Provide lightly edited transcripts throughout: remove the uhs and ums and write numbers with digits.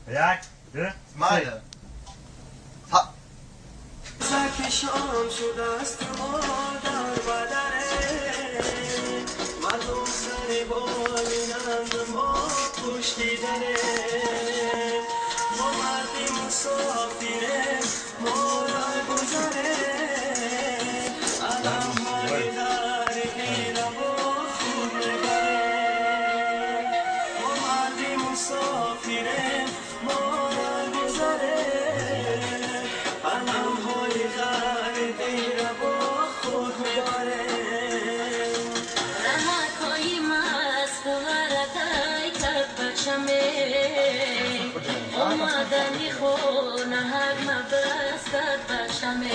یک دو ماله زکشان شده است ما در بدنه مردم سر بالینند ما پشتیدنه ما مردی مسافره ما را گذره علم های در غیره با خود نبره ما مردی مسافره ما را گذره علم های در غیره با خود میبره رمکایی مست ورقای کب بچمه اومدنی خونه هر مبستت بچمه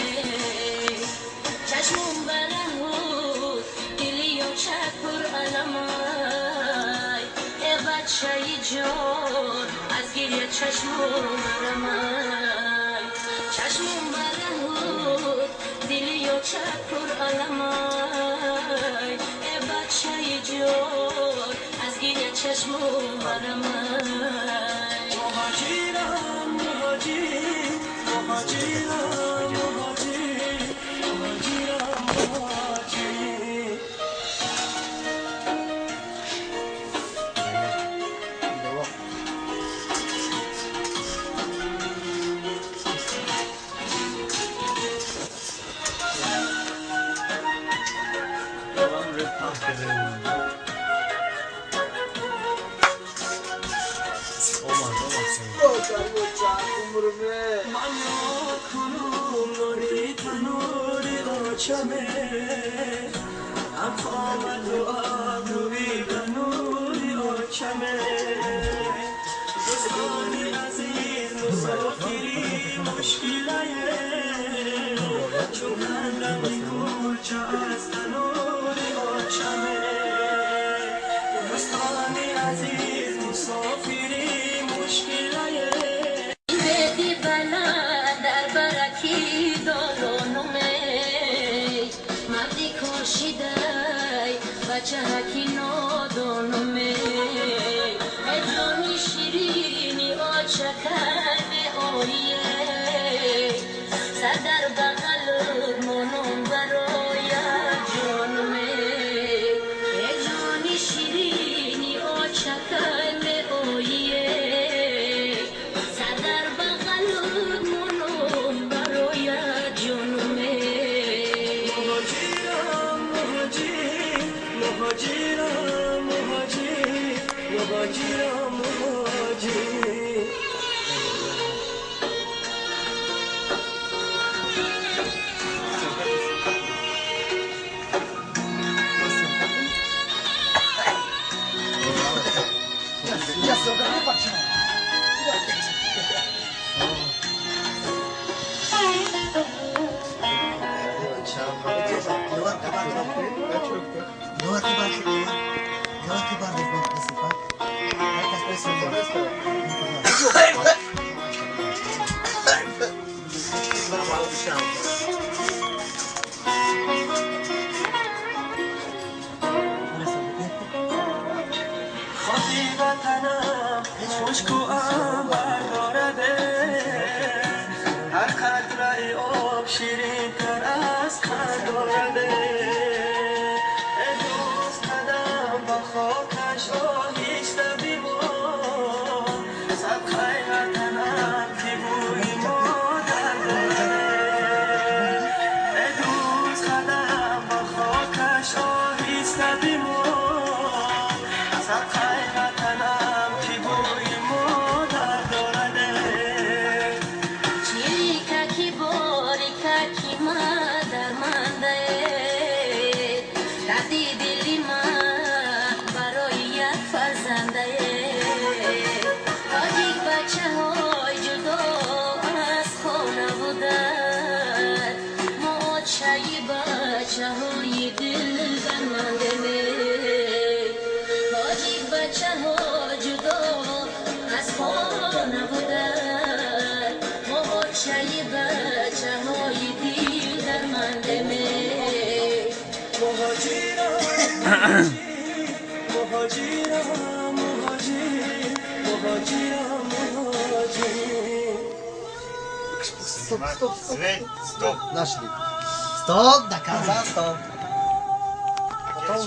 چشمون برهود دلی و چکر علمای ای بچه جان از گریه چشمون مرمای چشمون برهود دلی و چکر علمای ای بچه جان از گریه چشمون مرمای مهاجرم مهاجر مهاجرم مهاجر مهاجرم مهاجر من یا کنم نوری تنوری آچمه افامد و آبروی تنوری آچمه دوستانی عزیز مسافری مشکله چون کندم کوچه از تنوری آچمه دوستانی عزیز مسافری مشکله بچه‌کی نادانمه جانی شیرینی آچکن آیه سر در بغل منم برای جانمه جانی شیرینی آچکن آیه سر در بغل منم برای جانمه مهاجرم مهاجر مهاجرم مهاجر خاطی وطنم خشک و عنبر دارده هر قطره آب شیرین تر از خند دارده ای دوست قدم با خاکش آهیسته بیبار صدقه وطنم که بوی مادر دارده ای دوست قدم با خاکش آهیسته بیبار صدقه وطنم که بوی مادر دارده چیککی باریککی مادر منده دردی دلی من برای یک فرزنده تاجیک بچه های جدا از خانه بودن ما چایی بچه های دل درمنده تاجیک بچه ها جدا از خانه بودن ما چایی بچه های دل درمنده مهاجرم مهاجر مهاجرم Стоп. Стоп. Нашли. Стоп, доказа, стоп. Потом